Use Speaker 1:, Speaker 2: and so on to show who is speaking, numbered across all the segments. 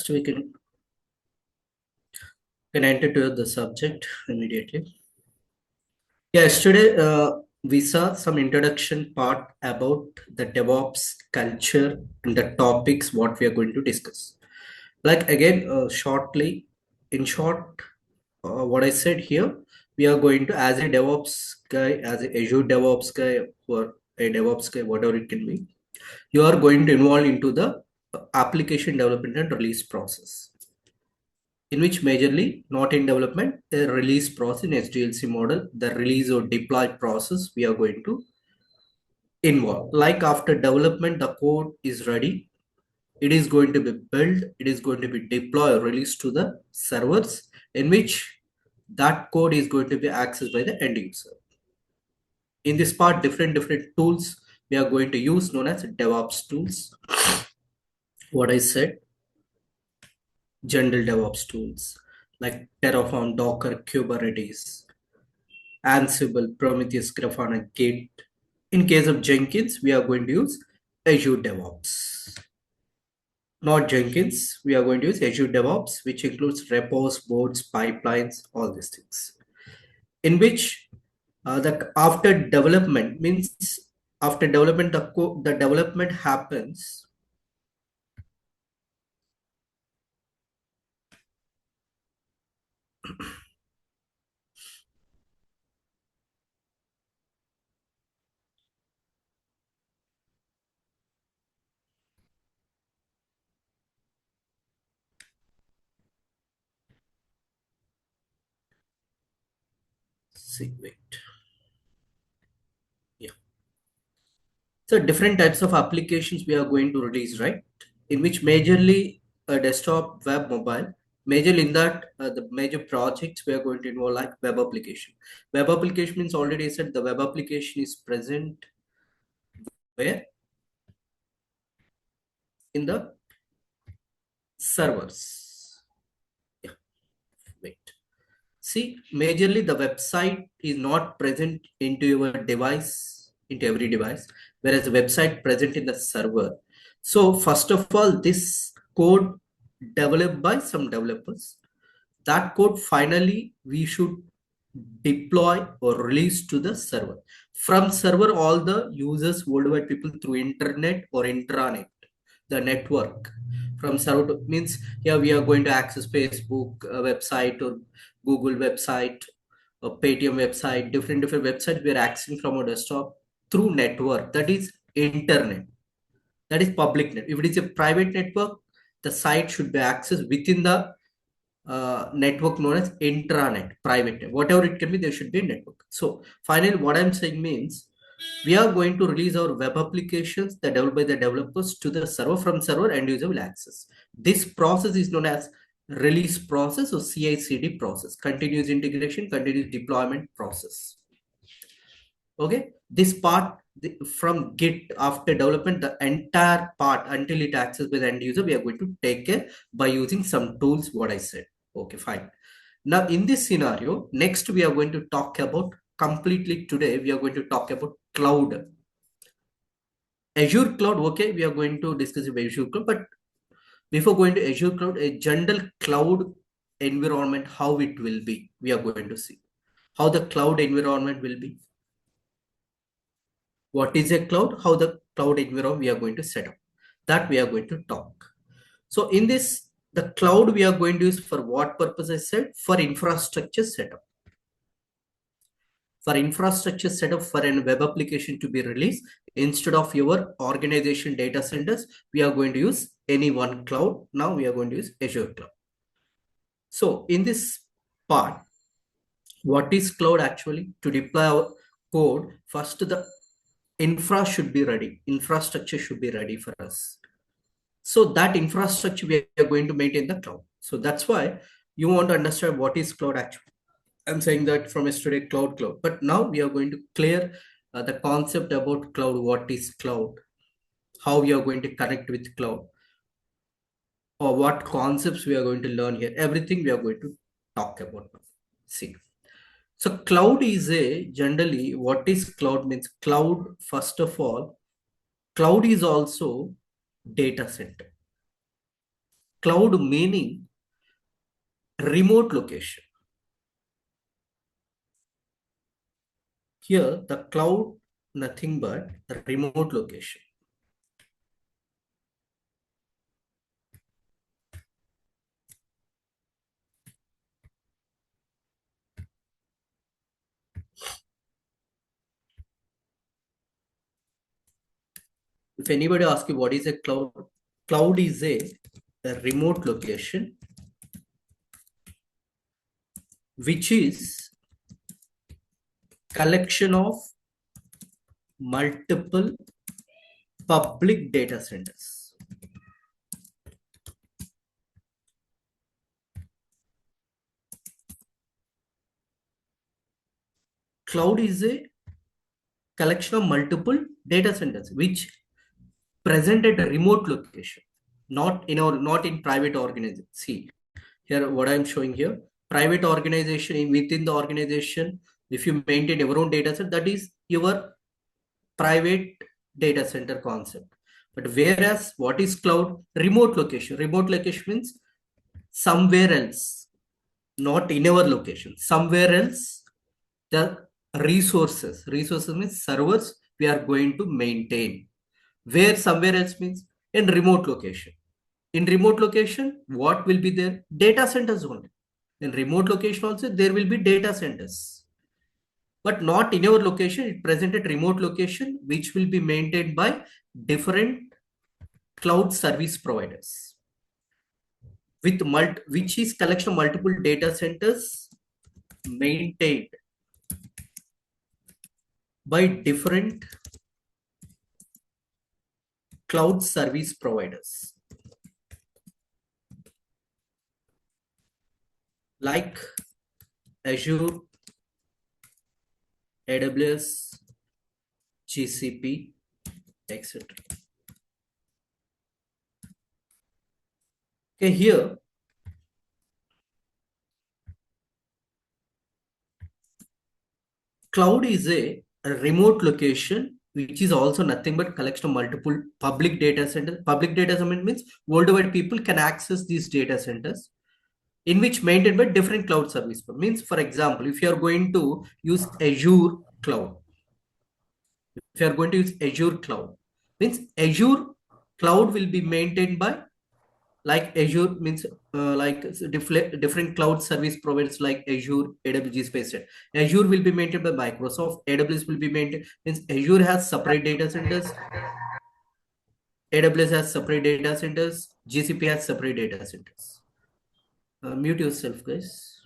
Speaker 1: First, we can enter to the subject immediately. Yesterday, we saw some introduction part about the DevOps culture and the topics what we are going to discuss. Like again, shortly, in short, what I said here, we are going to, as a DevOps guy, as a Azure DevOps guy, or a DevOps guy, whatever it can be, you are going to involve into the application development and release process, in which majorly not in development, a release process in SDLC model, the release or deploy process we are going to involve. Like after development, the code is ready. It is going to be built. It is going to be deployed or released to the servers, in which that code is going to be accessed by the end user. In this part, different tools we are going to use known as DevOps tools. What I said, general DevOps tools like Terraform, Docker, Kubernetes, Ansible, Prometheus, Grafana, Git. In case of Jenkins, we are going to use Azure DevOps. Not Jenkins, we are going to use Azure DevOps, which includes repos, boards, pipelines, all these things. In which after development means after development, the development happens. See, wait. Yeah. So different types of applications we are going to release, right? In which majorly a desktop, web, mobile. Majorly in that, the major projects we are going to involve like web application. Web application means already I said the web application is present where? In the servers. Yeah, wait. See, majorly the website is not present into your device, into every device, whereas the website present in the server. So first of all, this code developed by some developers, that code finally we should deploy or release to the server. From server, all the users, worldwide people through internet or intranet, the network. From server means here we are going to access Facebook website or Google website or Paytm website, different websites we are accessing from our desktop through network. That is internet. That is public net. If it is a private network, the site should be accessed within the network known as intranet, private net. Whatever it can be, there should be a network. So finally, what I'm saying means we are going to release our web applications that developed by the developers to the server. From server, end user will access. This process is known as release process or CI/CD process, continuous integration, continuous deployment process. Okay, this part from Git after development, the entire part until it accessed by the end user, we are going to take care by using some tools. What I said. Okay, fine. Now in this scenario, next we are going to talk about completely today. We are going to talk about cloud. Azure Cloud. Okay, we are going to discuss about Azure Cloud, but before going to Azure Cloud, a general cloud environment, how it will be, we are going to see how the cloud environment will be. What is a cloud? How the cloud environment we are going to set up. That we are going to talk. So in this, the cloud we are going to use for what purpose I said? For infrastructure setup. For infrastructure setup for a web application to be released, instead of your organization data centers, we are going to use any one cloud. Now we are going to use Azure Cloud. So in this part, what is cloud actually? To deploy our code, first the infrastructure should be ready for us. So that infrastructure we are going to maintain the cloud. So that's why you want to understand what is cloud actually. I'm saying that from yesterday, cloud. But now we are going to clear the concept about cloud. What is cloud? How we are going to connect with cloud? Or what concepts we are going to learn here? Everything we are going to talk about now. See. So cloud is generally, what is cloud means? Cloud, first of all, cloud is also data center. Cloud meaning remote location. Here, the cloud, nothing but remote location. If anybody asks you what is a cloud, cloud is a remote location which is collection of multiple public data centers. Cloud is a collection of multiple data centers which present at a remote location, not in private organization. See here what I'm showing here. Private organization, within the organization, if you maintain your own data set, that is your private data center concept. But whereas what is cloud? Remote location. Remote location means somewhere else, not in our location, somewhere else. The resources means servers we are going to maintain. Where somewhere else means in remote location. In remote location, what will be there? Data centers only. In remote location also, there will be data centers. But not in our location, it presented remote location, which will be maintained by different cloud service providers. Which is collection of multiple data centers maintained by different cloud service providers. Like Azure, AWS, GCP, etc. Okay, here cloud is a remote location which is also nothing but collection of multiple public data centers. Public data center means worldwide people can access these data centers in which maintained by different cloud service. Means, for example, if you are going to use Azure Cloud, means Azure Cloud will be maintained by like Azure means like different cloud service providers like Azure, AWS Space. Azure will be maintained by Microsoft. AWS will be maintained means Azure has separate data centers. AWS has separate data centers. GCP has separate data centers. Mute yourself, guys.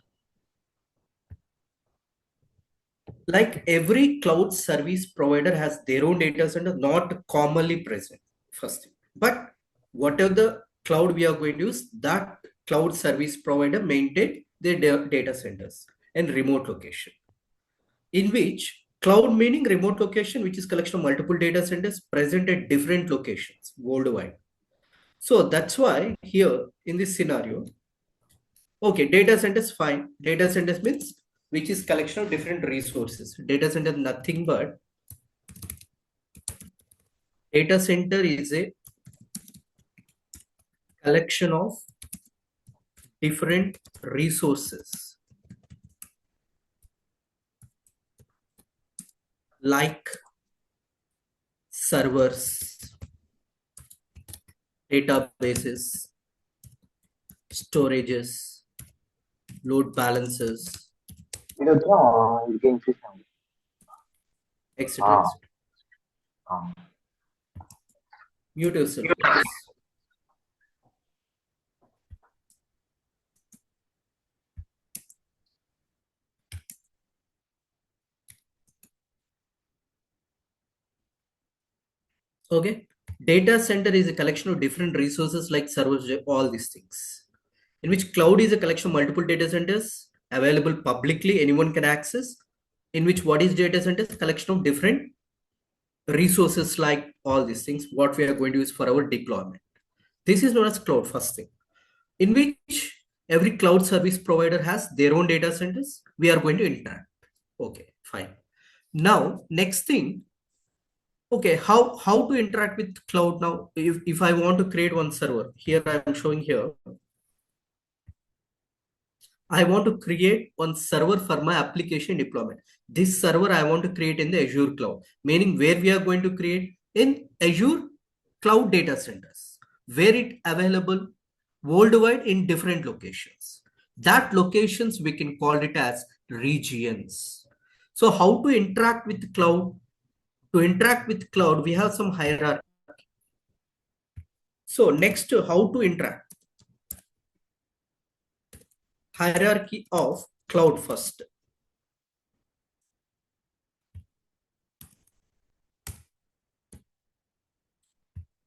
Speaker 1: Like every cloud service provider has their own data center, not commonly present. First thing, but whatever the cloud we are going to use, that cloud service provider maintain their data centers and remote location. In which cloud meaning remote location, which is collection of multiple data centers present at different locations worldwide. So that's why here in this scenario, okay, data centers fine. Data centers means which is collection of different resources. Data center nothing but data center is a collection of different resources like servers, databases, storages, load balancers, etc. Mute yourself, guys. Okay. Data center is a collection of different resources like servers, all these things. In which cloud is a collection of multiple data centers available publicly, anyone can access. In which what is data centers? Collection of different resources like all these things, what we are going to use for our deployment. This is known as cloud, first thing. In which every cloud service provider has their own data centers. We are going to interact. Okay, fine. Now, next thing, Okay, how to interact with cloud now? If I want to create one server, here I'm showing here, I want to create one server for my application deployment. This server I want to create in the Azure cloud, meaning where we are going to create in Azure cloud data centers, where it available worldwide in different locations. That locations we can call it as regions. So how to interact with cloud? To interact with cloud, we have some hierarchy. So next, how to interact? Hierarchy of cloud first.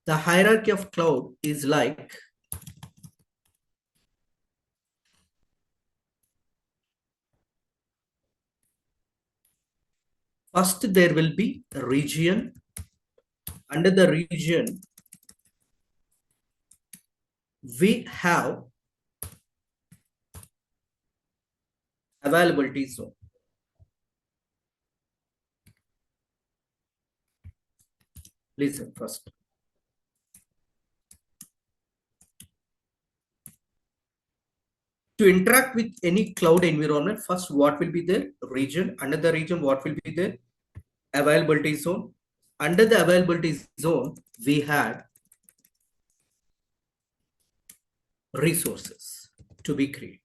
Speaker 1: The hierarchy of cloud is like first there will be a region. Under the region, we have availability zone. Listen first. To interact with any cloud environment, first what will be there? Region. Under the region, what will be there? Availability zone. Under the availability zone, we had resources to be created.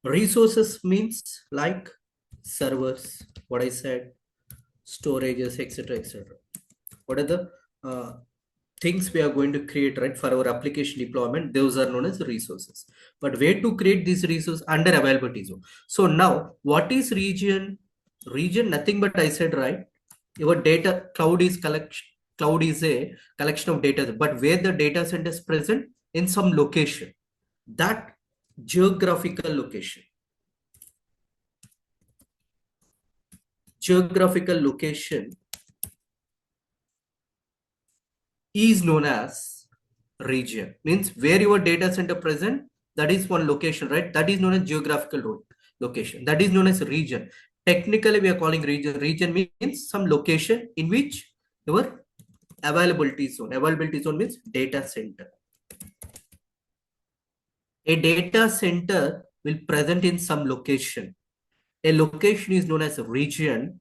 Speaker 1: Resources means like servers, what I said, storages, etc., etc. What are the things we are going to create, right, for our application deployment? Those are known as resources. But where to create these resources? Under availability zone. So now, what is region? Region, nothing but I said, right? Your data cloud is collection. Cloud is a collection of data, but where the data center is present in some location, that geographical location. Geographical location is known as region. Means where your data center present, that is one location, right? That is known as geographical location. That is known as region. Technically, we are calling region. Region means some location in which your availability zone. Availability zone means data center. A data center will present in some location. A location is known as a region.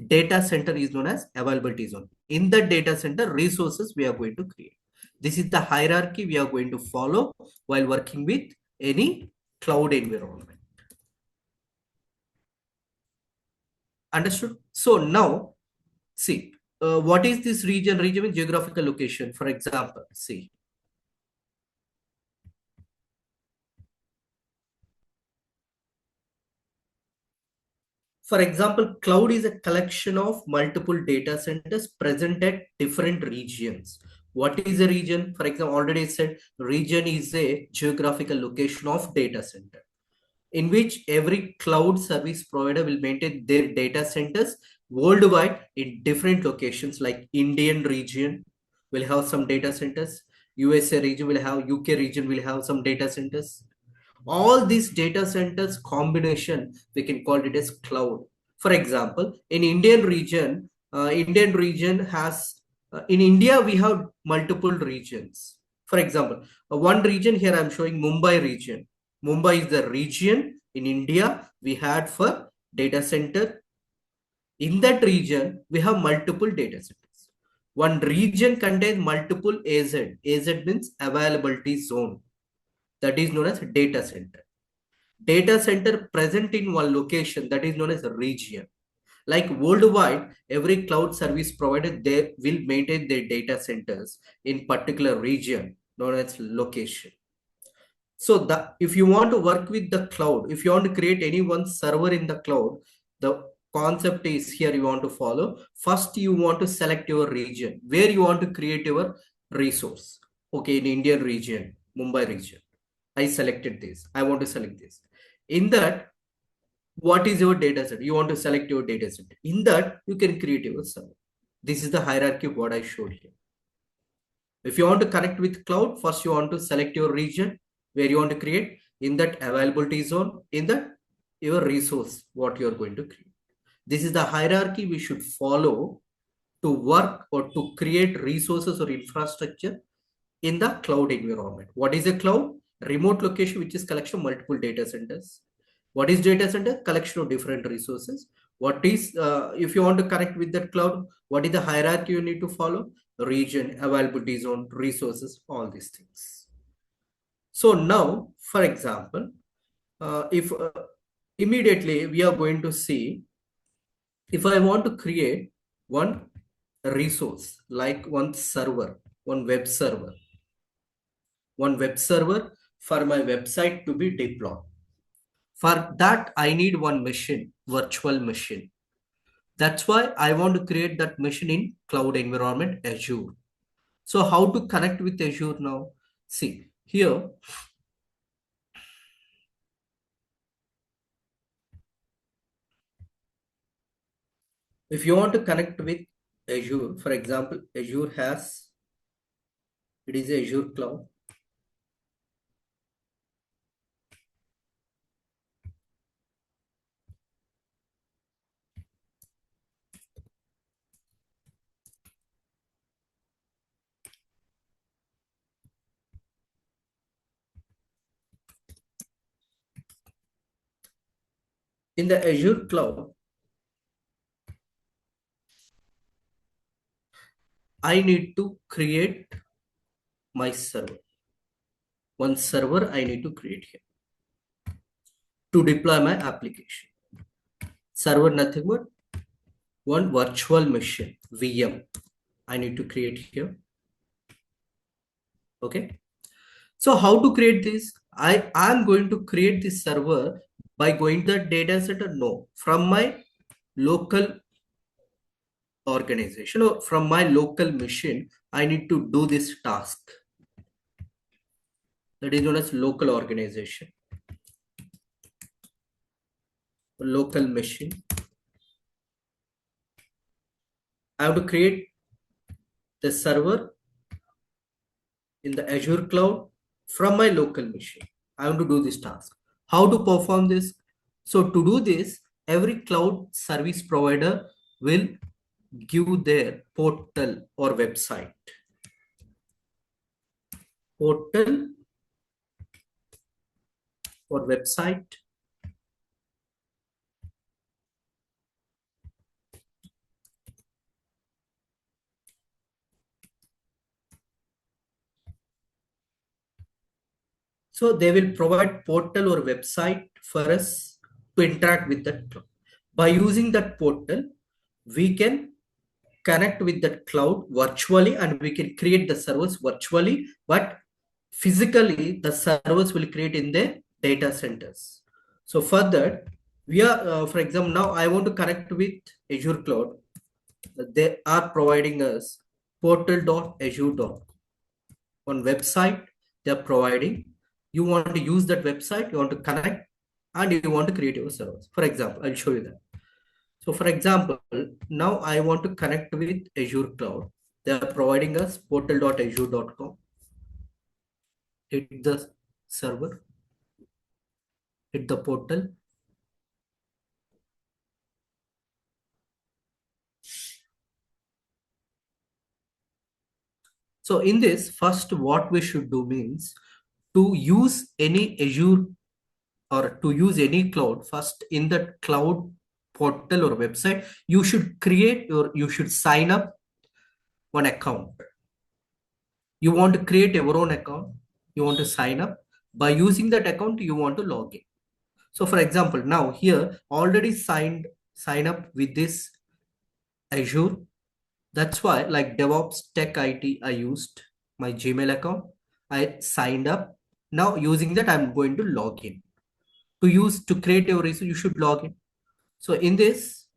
Speaker 1: Data center is known as availability zone. In the data center, resources we are going to create. This is the hierarchy we are going to follow while working with any cloud environment. Understood? So now, see, what is this region? Region is geographical location. For example, see, for example, cloud is a collection of multiple data centers present at different regions. What is a region? For example, already said region is a geographical location of data center in which every cloud service provider will maintain their data centers worldwide in different locations. Like Indian region will have some data centers, USA region will have, UK region will have some data centers. All these data centers combination, we can call it as cloud. For example, in Indian region has, in India, we have multiple regions. For example, one region here I'm showing Mumbai region. Mumbai is the region in India we had for data center. In that region, we have multiple data centers. One region contains multiple AZ. AZ means availability zone. That is known as data center. Data center present in one location, that is known as a region. Like worldwide, every cloud service provider, they will maintain their data centers in particular region known as location. So if you want to work with the cloud, if you want to create any one server in the cloud, the concept is here you want to follow. First, you want to select your region where you want to create your resource. Okay, in Indian region, Mumbai region, I selected this. I want to select this. In that, what is your data set? You want to select your data set. In that, you can create your server. This is the hierarchy of what I showed here. If you want to connect with cloud, first you want to select your region where you want to create. In that availability zone, in that your resource, what you are going to create. This is the hierarchy we should follow to work or to create resources or infrastructure in the cloud environment. What is a cloud? Remote location, which is collection of multiple data centers. What is data center? Collection of different resources. What is, if you want to connect with that cloud, what is the hierarchy you need to follow? Region, availability zone, resources, all these things. So now, for example, if immediately we are going to see, if I want to create one resource, like one web server for my website to be deployed. For that, I need one machine, virtual machine. That's why I want to create that machine in cloud environment, Azure. So how to connect with Azure now? See, here, if you want to connect with Azure, for example, it is Azure Cloud. In the Azure Cloud, I need to create my server. One server I need to create here to deploy my application. Server nothing but one virtual machine, VM, I need to create here. Okay. So how to create this? I am going to create this server by going to the data center? No, from my local organization or from my local machine, I need to do this task. That is known as local organization, local machine. I have to create the server in the Azure cloud from my local machine. I want to do this task. How to perform this? So to do this, every cloud service provider will give their portal or website. Portal or website. So they will provide portal or website for us to interact with that cloud. By using that portal, we can connect with that cloud virtually and we can create the servers virtually, but physically the servers will create in the data centers. So for that, we are, for example, now I want to connect with Azure Cloud. They are providing us portal.azure.com. On website, they're providing. You want to use that website, you want to connect, and you want to create your servers. For example, I'll show you that. So for example, now I want to connect with Azure Cloud. They are providing us portal.azure.com. Hit the server, hit the portal. So in this, first what we should do means to use any Azure or to use any cloud, first in that cloud portal or website, you should create or you should sign up one account. You want to create your own account, you want to sign up. By using that account, you want to log in. So for example, now here already sign up with this Azure. That's why like DevOps Tech IT, I used my Gmail account. I signed up. Now using that, I'm going to log in. To create your resource, you should log in. So in this,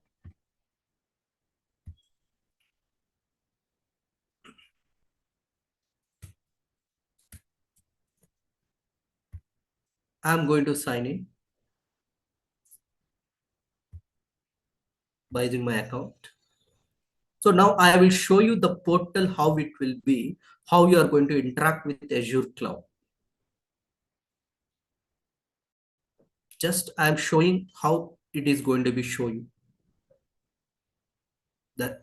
Speaker 1: I'm going to sign in by using my account. So now I will show you the portal, how it will be, how you are going to interact with Azure Cloud. Just I'm showing how it is going to be showing. the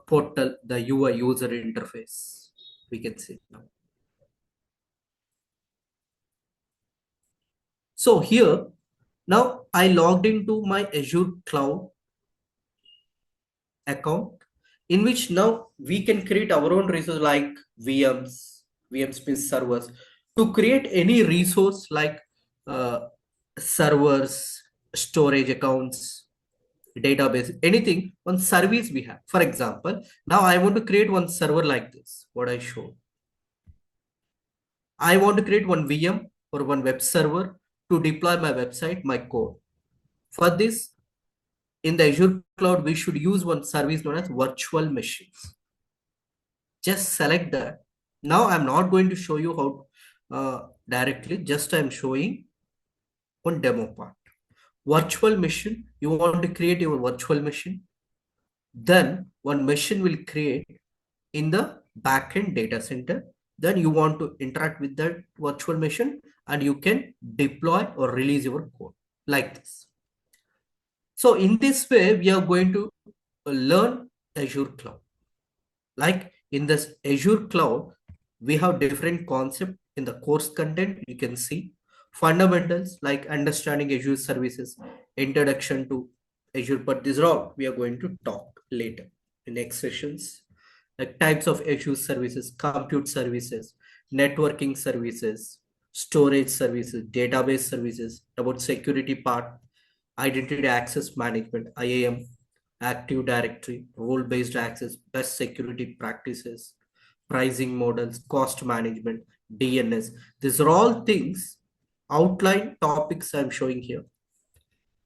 Speaker 1: portal, the UI user interface. We can see now. So here, now I logged into my Azure Cloud account, in which now we can create our own resource like VMs means servers, to create any resource like uh, servers, storage accounts, database, anything on service we have. For example, now I want to create one server like this, what I showed. I want to create one VM or one web server to deploy my website, my code. For this, in the Azure Cloud, we should use one service known as virtual machines. Just select that. Now I'm not going to show you how directly, just I'm showing one demo part. Virtual machine, you want to create your virtual machine. Then one machine will create in the backend data center. Then you want to interact with that virtual machine and you can deploy or release your code like this. So in this way, we are going to learn Azure Cloud. Like in this Azure Cloud, we have different concepts in the course content. You can see fundamentals like understanding Azure services, introduction to Azure, but these are all we are going to talk later in next sessions. Like types of Azure services, compute services, networking services, storage services, database services, about security part, identity access management, IAM, Active Directory, role-based access, best security practices, pricing models, cost management, DNS. These are all things, outline topics I'm showing here.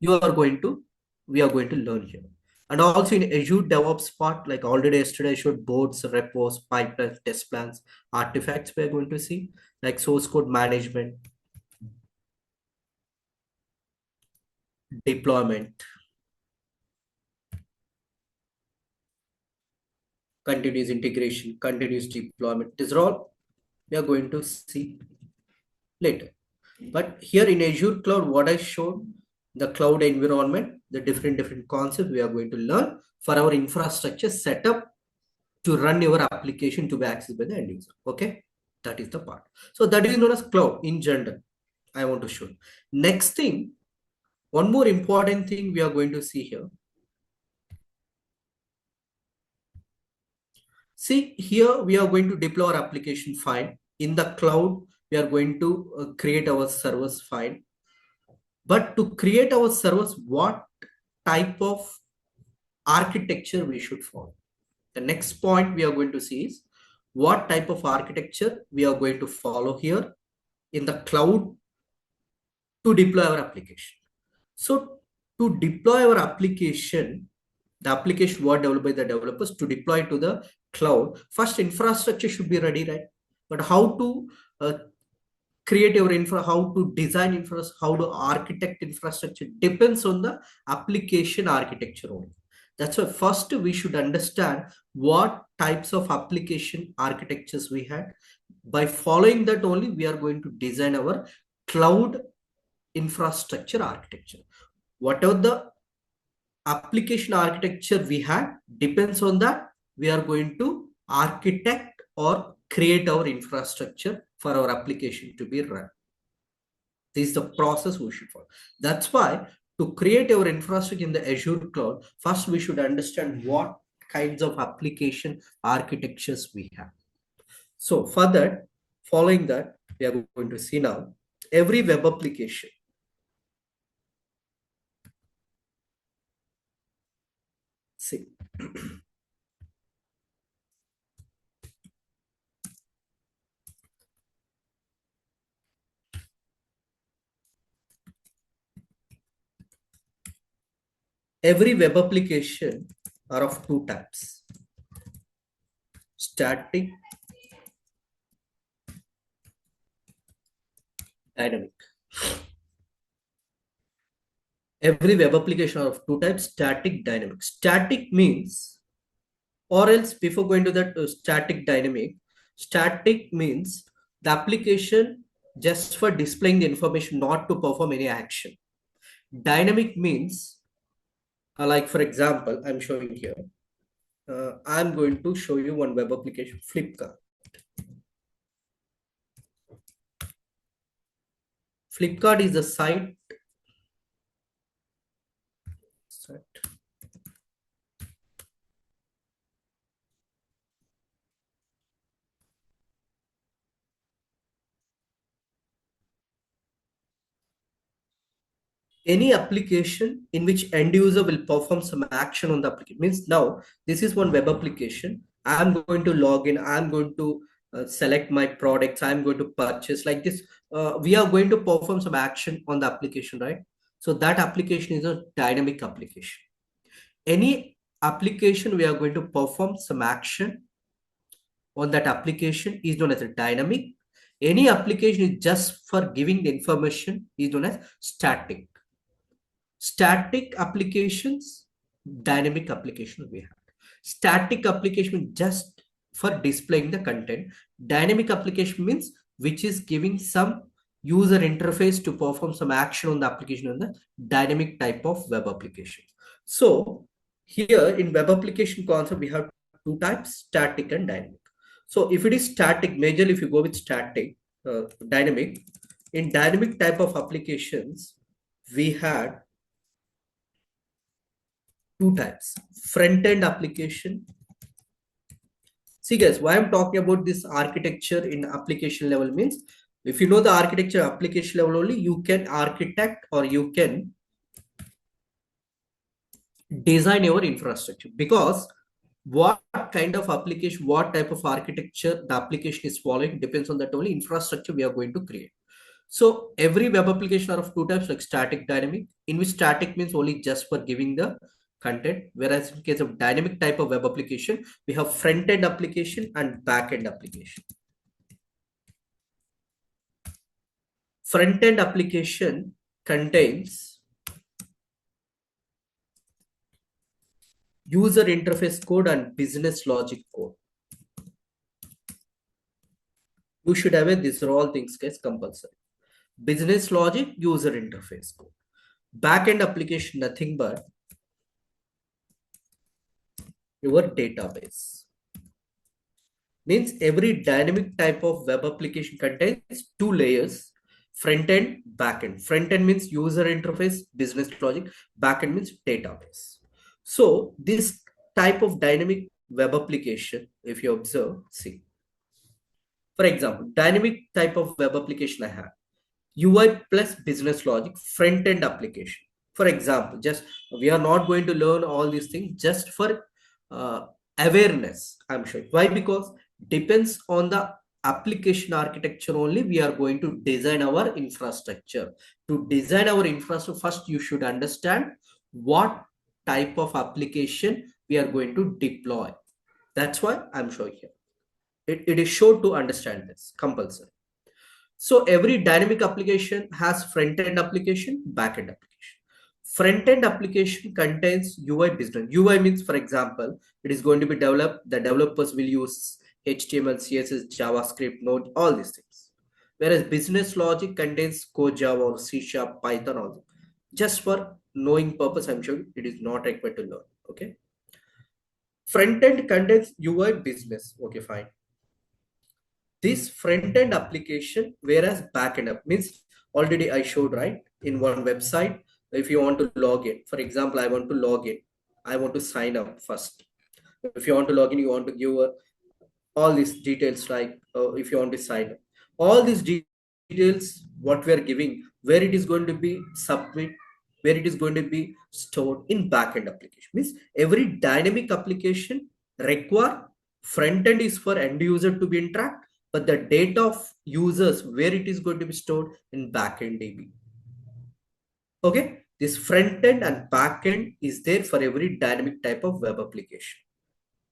Speaker 1: We are going to learn here. And also in Azure DevOps part, like already yesterday I showed boards, repos, pipelines, test plans, artifacts we're going to see, like source code management, deployment, continuous integration, continuous deployment. These are all we are going to see later. But here in Azure Cloud, what I showed, the cloud environment, the different concepts we are going to learn for our infrastructure setup to run your application to be accessed by the end user. Okay, that is the part. So that is known as cloud in general. I want to show. Next thing, one more important thing we are going to see here. See here, we are going to deploy our application file. In the cloud, we are going to create our servers file. But to create our servers, what type of architecture we should follow? The next point we are going to see is what type of architecture we are going to follow here in the cloud to deploy our application. So to deploy our application, the application was developed by the developers to deploy to the cloud. First, infrastructure should be ready, right? But how to create your infra, how to design infrastructure, how to architect infrastructure depends on the application architecture only. That's why first we should understand what types of application architectures we had. By following that only, we are going to design our cloud infrastructure architecture. Whatever the application architecture we had depends on that, we are going to architect or create our infrastructure for our application to be run. This is the process we should follow. That's why to create our infrastructure in the Azure Cloud, first we should understand what kinds of application architectures we have. So for that, following that, we are going to see now every web application. See. Every web application are of two types: static, dynamic. Every web application are of two types: static, dynamic. Static means, or else before going to that static means the application just for displaying the information, not to perform any action. Dynamic means, like for example, I'm showing here. I'm going to show you one web application, Flipkart. Flipkart is a site. Any application in which end user will perform some action on the application. Means now this is one web application. I'm going to log in. I'm going to select my products. I'm going to purchase like this. We are going to perform some action on the application, right? So that application is a dynamic application. Any application we are going to perform some action on that application is known as a dynamic. Any application is just for giving the information is known as static. Static applications, dynamic application we have. Static application just for displaying the content. Dynamic application means which is giving some user interface to perform some action on the application on the dynamic type of web application. So here in web application concept, we have two types, static and dynamic. So if it is static, majorly if you go with static, dynamic, in dynamic type of applications, we had two types, front end application. See guys, why I'm talking about this architecture in application level means if you know the architecture application level only, you can architect or you can design your infrastructure, because what kind of application, what type of architecture the application is following depends on that only infrastructure we are going to create. So every web application are of two types, like static, dynamic, in which static means only just for giving the content, whereas in case of dynamic type of web application, we have front end application and back end application. Front end application contains user interface code and business logic code. You should have it. These are all things guys compulsory. Business logic, user interface code. Back end application, nothing but your database. Means every dynamic type of web application contains two layers, front end, back end. Front end means user interface, business logic. Back end means database. So this type of dynamic web application, if you observe, see, for example, dynamic type of web application I have UI plus business logic front end application. For example, just we are not going to learn all these things just for awareness. I'm sure. Why? Because depends on the application architecture only we are going to design our infrastructure. To design our infrastructure, first you should understand what type of application we are going to deploy. That's why I'm showing here. It is sure to understand this compulsory. So every dynamic application has front-end application, back-end application. Front-end application contains UI business. UI means, for example, it is going to be developed. The developers will use HTML, CSS, JavaScript, Node, all these things. Whereas business logic contains Code Java or C Sharp, Python, all. Just for knowing purpose, I'm sure it is not required to learn. Okay. Front-end contains UI business. Okay, fine. This front-end application, whereas back-end up means already I showed, right, in one website. If you want to log in, for example, I want to log in, I want to sign up first. If you want to log in, you want to give all these details, like if you want to sign up, all these details what we are giving, where it is going to be submit, where it is going to be stored in back-end application. Means every dynamic application require front end is for end user to be interact, but the data of users where it is going to be stored in backend DB. Okay, this front end and back end is there for every dynamic type of web application.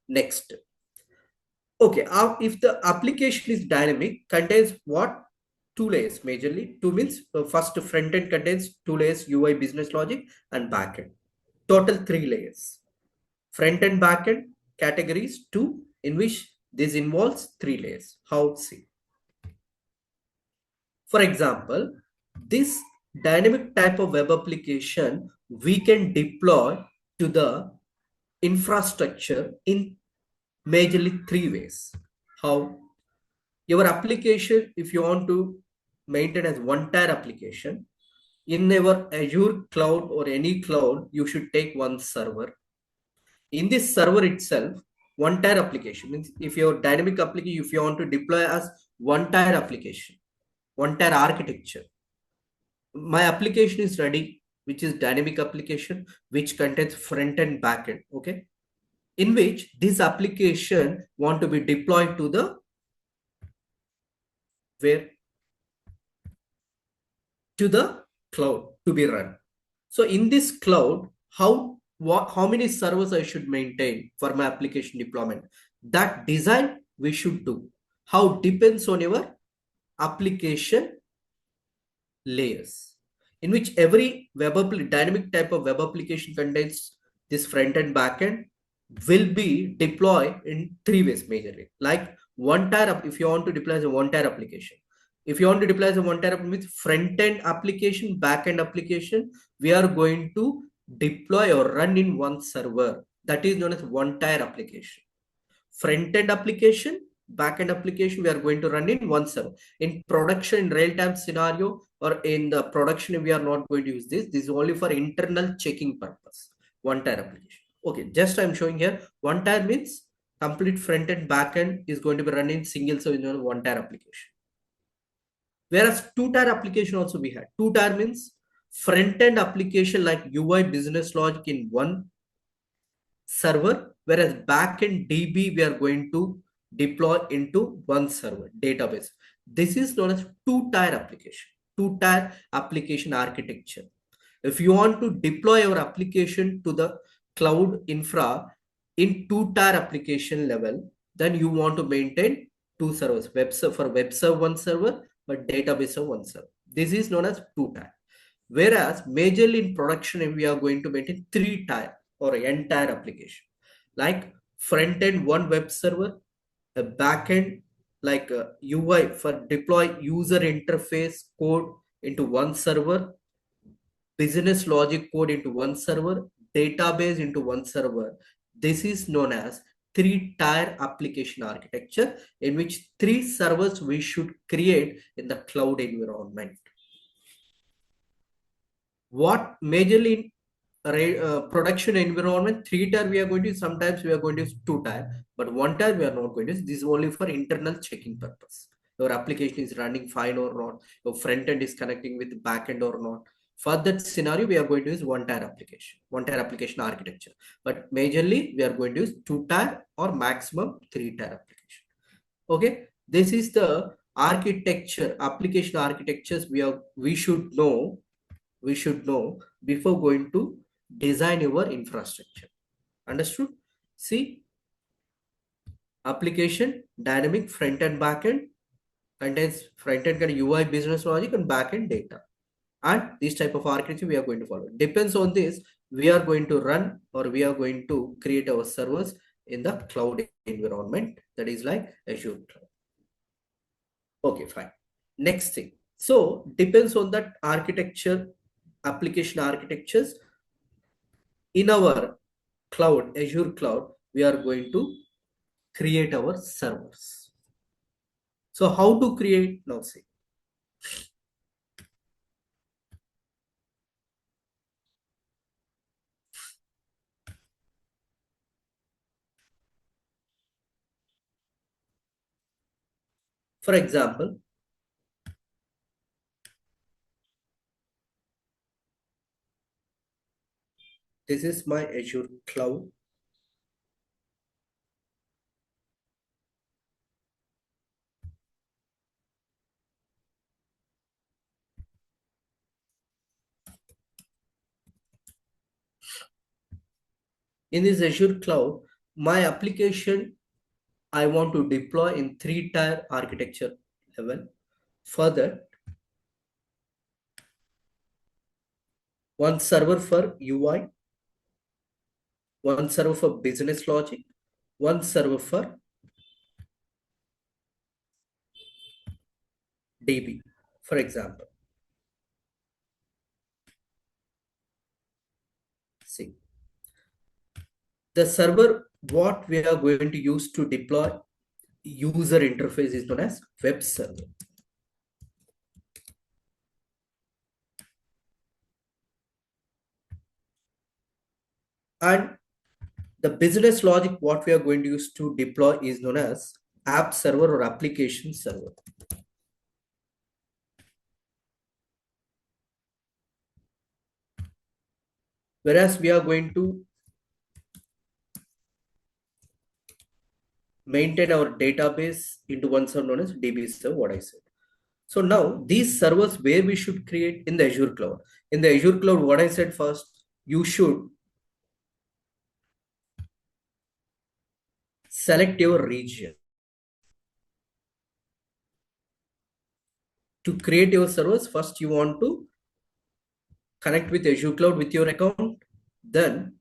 Speaker 1: Next, okay, if the application is dynamic, contains what? Two layers majorly. Two means first front end contains two layers, UI business logic and back end. Total three layers. Front and back end categories two, in which this involves three layers. How? See. For example, this dynamic type of web application we can deploy to the infrastructure in majorly three ways. How your application, if you want to maintain as one tier application, in our Azure cloud or any cloud, you should take one server. In this server itself, one tier application means if your dynamic application, if you want to deploy as one tier application, one tier architecture, my application is ready, which is dynamic application, which contains front and back end. Okay. In which this application want to be deployed to the where to the cloud to be run. So in this cloud, how many servers I should maintain for my application deployment? That design we should do. How depends on your application layers, in which every dynamic type of web application contains this front and back end will be deployed in three ways majorly. Like one tier, if you want to deploy as a one tier application, if you want to deploy as a one tier with front end application, back end application, we are going to deploy or run in one server. That is known as one tier application. Front end application, back end application, we are going to run in one server. In production, in real time scenario, or in the production, we are not going to use this. This is only for internal checking purpose. One tier application. Okay, just I'm showing here. One tier means complete front end, back end is going to be running single server in one tier application. Whereas two tier application also we had. Two tier means front end application like UI business logic in one server, whereas backend DB we are going to deploy into one server database. This is known as two-tier application, two-tier application architecture. If you want to deploy your application to the cloud infra in two-tier application level, then you want to maintain two servers, web server for web server one server, but database of one server. This is known as two-tier. Whereas majorly in production, we are going to maintain three-tier or entire application, like front end one web server, a back end like a UI for deploy user interface code into one server, business logic code into one server, database into one server. This is known as three-tier application architecture, in which three servers we should create in the cloud environment. What majorly production environment, three tier we are going to use, sometimes we are going to use two tier, but one tier we are not going to use. This is only for internal checking purpose. Your application is running fine or not, your front end is connecting with the back end or not. For that scenario, we are going to use one tier application, one tier application architecture. But majorly we are going to use two tier or maximum three tier application. Okay, this is the architecture, application architectures we should know before going to design your infrastructure. Understood? See, application, dynamic, front and back end, contains front end kind of UI business logic and back end data. And this type of architecture we are going to follow. Depends on this, we are going to run or we are going to create our servers in the cloud environment, that is like Azure Cloud. Okay, fine. Next thing. So depends on that architecture, application architectures. In our cloud, Azure Cloud, we are going to create our servers. So how to create? Now see. For example, this is my Azure Cloud. In this Azure Cloud, my application I want to deploy in three-tier architecture level. Further, one server for UI, one server for business logic, one server for DB, for example. See, The server, what we are going to use to deploy user interface is known as web server. And the business logic, what we are going to use to deploy is known as app server or application server. Whereas we are going to maintain our database into one server known as DB server, what I said. So now these servers where we should create in the Azure Cloud. In the Azure Cloud, what I said first, you should select your region. To create your servers, first you want to connect with Azure Cloud with your account. Then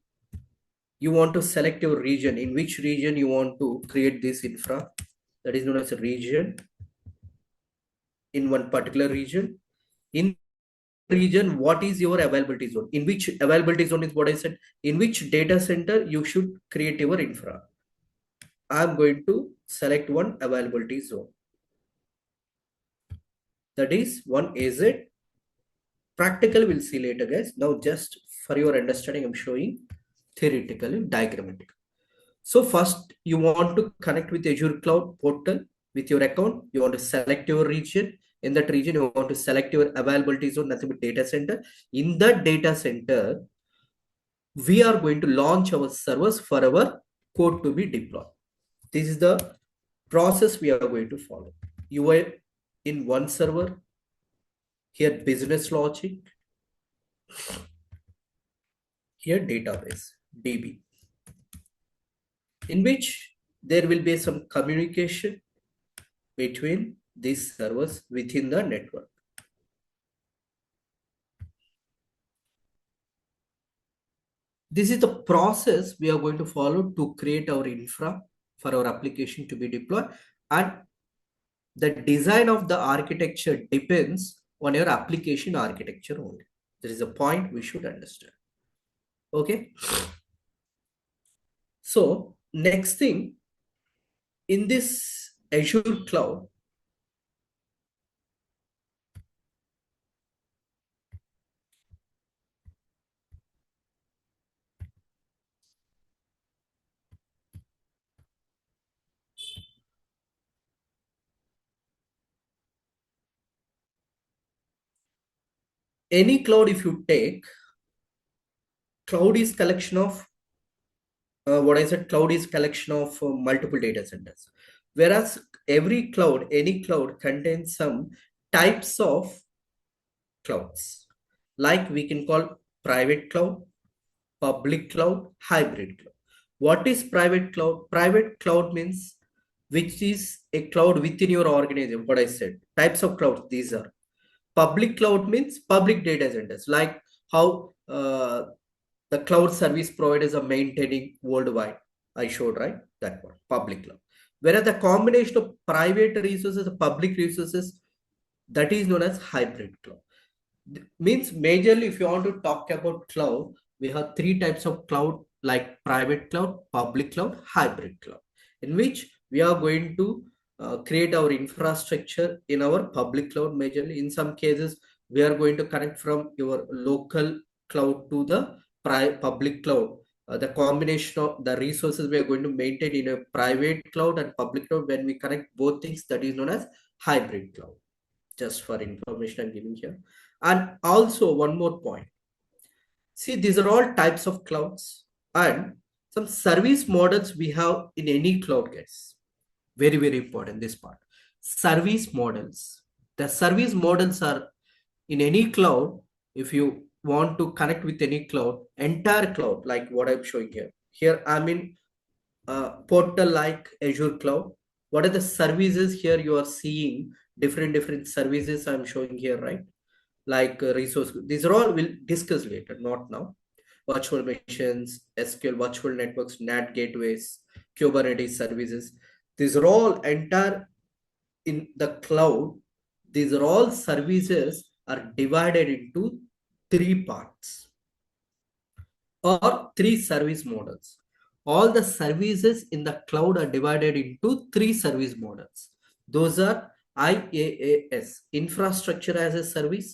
Speaker 1: you want to select your region, in which region you want to create this infra. That is known as a region. In one particular region. In region, what is your availability zone? In which availability zone is what I said. In which data center you should create your infra. I'm going to select one availability zone. That is one AZ. Practical we'll see later, guys. Now just for your understanding, I'm showing theoretically, diagrammatic. So first you want to connect with Azure Cloud portal with your account. You want to select your region. In that region, you want to select your availability zone, nothing but data center. In that data center, we are going to launch our servers for our code to be deployed. This is the process we are going to follow. You are in one server, here business logic, here database, DB, in which there will be some communication between these servers within the network. This is the process we are going to follow to create our infra for our application to be deployed. And the design of the architecture depends on your application architecture only. There is a point we should understand. Okay. So next thing, in this Azure Cloud, any cloud if you take, cloud is collection of what I said, cloud is collection of multiple data centers. Whereas every cloud, any cloud contains some types of clouds. Like we can call private cloud, public cloud, hybrid cloud. What is private cloud? Private cloud means which is a cloud within your organization. What I said, types of clouds, these are. Public cloud means public data centers, like how the cloud service providers are maintaining worldwide. I showed, right? That one, public cloud. Whereas the combination of private resources and public resources, that is known as hybrid cloud. Means majorly, if you want to talk about cloud, we have three types of cloud, like private cloud, public cloud, hybrid cloud, in which we are going to create our infrastructure in our public cloud majorly. In some cases, we are going to connect from your local cloud to the public cloud. The combination of the resources we are going to maintain in a private cloud and public cloud, when we connect both things, that is known as hybrid cloud. Just for information I'm giving here. And also one more point. See, these are all types of clouds and some service models we have in any cloud, guys. Very, very important, this part. Service models. The service models are in any cloud. If you want to connect with any cloud, entire cloud, like what I'm showing here. Here I'm in portal like Azure Cloud. What are the services here you are seeing? Different services I'm showing here, right? Like resource. These are all we'll discuss later, not now. Virtual machines, SQL, virtual networks, NAT gateways, Kubernetes services. These are all entire in the cloud. These are all services are divided into three parts or three service models. all the services in the cloud are divided into three service models. Those are IaaS, infrastructure as a service,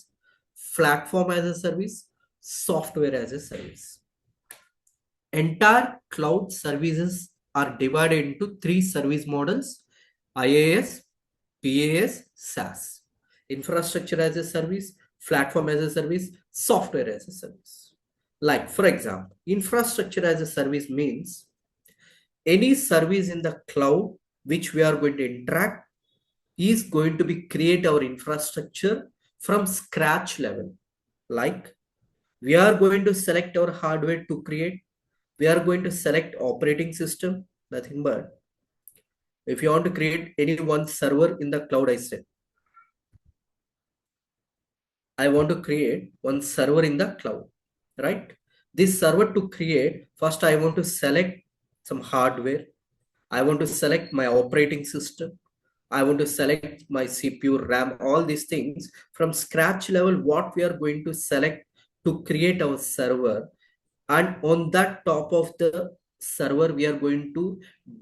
Speaker 1: platform as a service, software as a service. Entire cloud services are divided into three service models: IaaS, PaaS, SaaS. Infrastructure as a service, platform as a service, software as a service. Like, for example, infrastructure as a service means any service in the cloud which we are going to interact is going to be create our infrastructure from scratch level. Like, we are going to select our hardware to create, we are going to select operating system, nothing but if you want to create any one server in the cloud, I said I want to create one server in the cloud, right? This server to create, first I want to select some hardware, I want to select my operating system, I want to select my CPU, RAM, all these things from scratch level. What we are going to select to create our server, and on that top of the server we are going to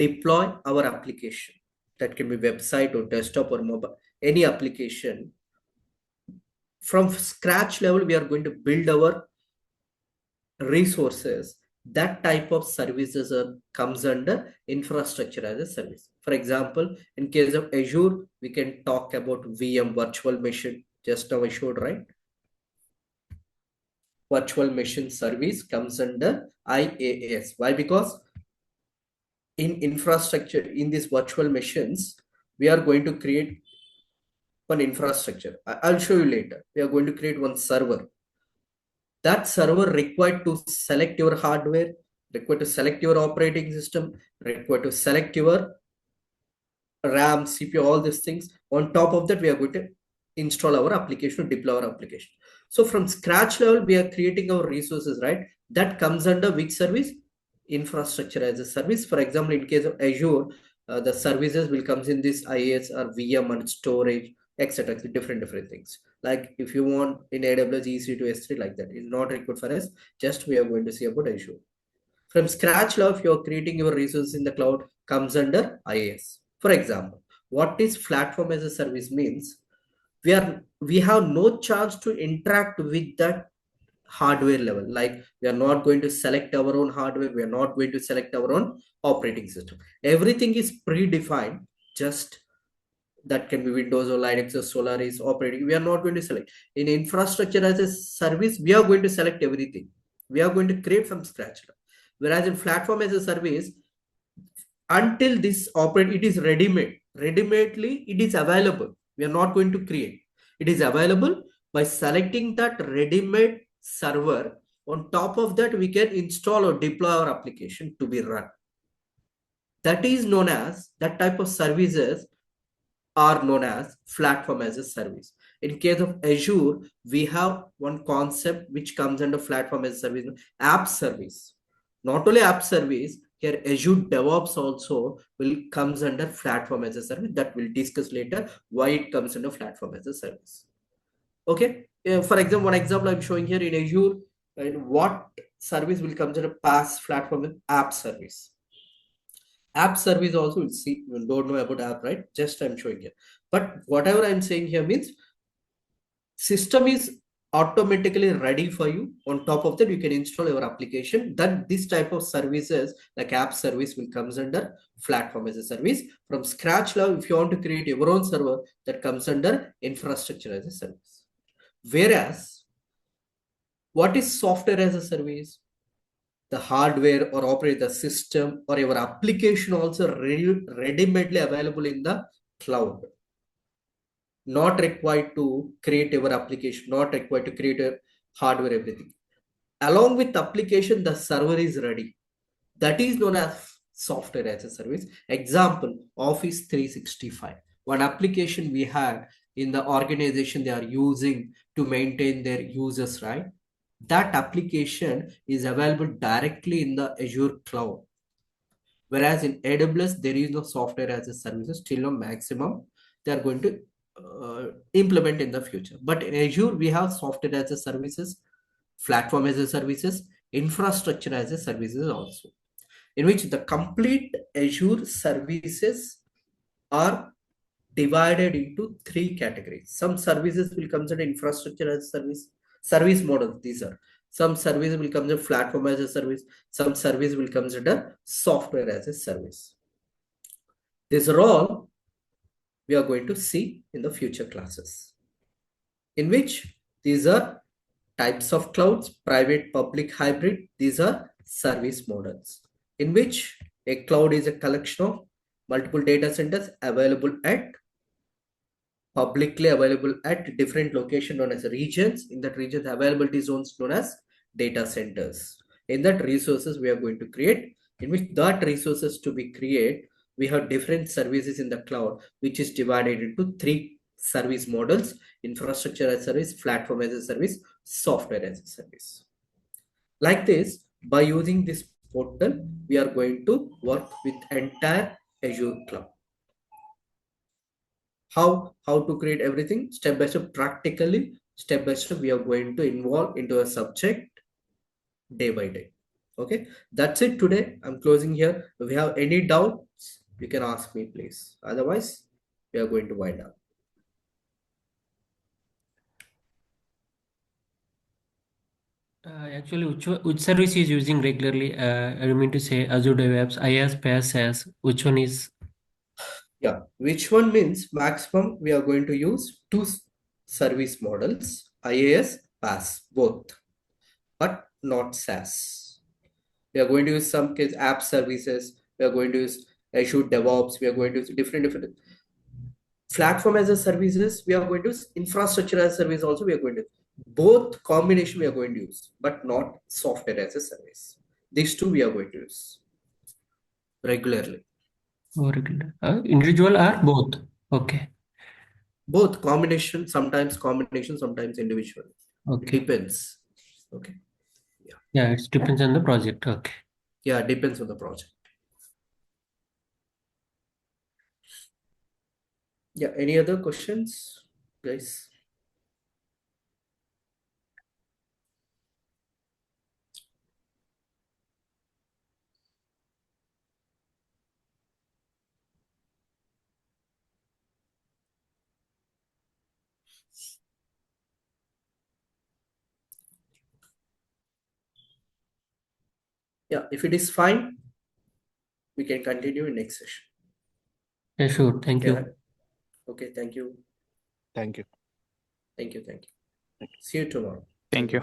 Speaker 1: deploy our application. That can be website or desktop or mobile, any application. From scratch level we are going to build our resources. That type of services comes under infrastructure as a service. For example, in case of Azure, we can talk about VM, virtual machine. Just now I showed, right? Virtual machine service comes under IaaS. Why? Because in infrastructure, in these virtual machines, we are going to create one infrastructure. I'll show you later. We are going to create one server. That server required to select your hardware, required to select your operating system, required to select your RAM, CPU, all these things. On top of that, we are going to install our application, deploy our application. So from scratch level, we are creating our resources, right? That comes under which service? Infrastructure as a service. For example, in case of Azure, the services will comes in this IaaS or VM and storage, etc. Different things. Like if you want in AWS EC2 S3, like that is not required for us. Just we are going to see about Azure. From scratch level, if you're creating your resources in the cloud, comes under IaaS. For example, what is platform as a service means? We have no chance to interact with that hardware level. Like we are not going to select our own hardware, we are not going to select our own operating system. Everything is predefined. Just that can be Windows or Linux or Solaris operating. We are not going to select. In infrastructure as a service, we are going to select everything. We are going to create from scratch. Whereas in platform as a service, until this operate, it is ready-made. Ready-madely, it is available. We are not going to create. It is available by selecting that ready-made server. On top of that, we can install or deploy our application to be run. That is known as, that type of services are known as platform as a service. In case of Azure, we have one concept which comes under platform as a service, app service. Not only app service, here Azure DevOps also will comes under platform as a service. That we'll discuss later why it comes under platform as a service. Okay. For example, one example I'm showing here in Azure, what service will come under PaaS platform app service. App service also, we'll see. You don't know about app, right? Just I'm showing here. But whatever I'm saying here means system is automatically ready for you. On top of that, you can install your application. Then this type of services like app service will comes under platform as a service. From scratch level, if you want to create your own server, that comes under infrastructure as a service. Whereas, what is software as a service? The hardware or operate the system or your application also ready-madely available in the cloud. Not required to create your application, not required to create a hardware, everything. Along with application, the server is ready. That is known as software as a service. Example, Office 365. One application we had in the organization they are using to maintain their users, right? That application is available directly in the Azure cloud. Whereas in AWS, there is no software as a service, still no maximum. They are going to implement in the future. But in Azure, we have software as a services, platform as a services, infrastructure as a services also. in which the complete Azure services are divided into three categories. Some services will consider infrastructure as a service, service models. These are some services will consider platform as a service, some service will consider software as a service. These are all we are going to see in the future classes, in which these are types of clouds, private, public, hybrid. These are service models, in which a cloud is a collection of multiple data centers available at publicly available at different locations known as regions. In that region, availability zones known as data centers. In that resources we are going to create, in which that resources to be created, we have different services in the cloud, which is divided into three service models: infrastructure as a service, platform as a service, software as a service. Like this, by using this portal, we are going to work with entire Azure cloud. How to create everything step by step, practically step by step we are going to involve into a subject day by day. Okay, that's it today. I'm closing here. If you have any doubts, you can ask me, please. Otherwise, we are going to wind up.
Speaker 2: Actually, which service is using regularly? I mean to say Azure DevOps, IaaS, PaaS, SaaS. Which one is?
Speaker 1: Yeah, which one means maximum we are going to use two service models: IaaS, PaaS, both, but not SaaS. We are going to use some case app services. We are going to use Azure DevOps. We are going to use different platform as a services. We are going to use infrastructure as a service. Also, we are going to both combination. We are going to use, but not software as a service. These two we are going to use regularly.
Speaker 2: Or regular? Individual or both? Okay.
Speaker 1: Both combination. Sometimes combination. Sometimes individual. It
Speaker 2: Okay.
Speaker 1: depends. Okay. Yeah.
Speaker 2: Yeah, it depends on the project. Okay.
Speaker 1: Yeah. Depends on the project. Yeah. Any other questions, guys? Yeah. If it is fine, we can continue in next session.
Speaker 2: Yeah, sure. Thank
Speaker 1: Yeah.
Speaker 2: you.
Speaker 1: Okay. Thank you.
Speaker 3: Thank you.
Speaker 1: Thank you. Thank you. See you tomorrow.
Speaker 3: Thank you.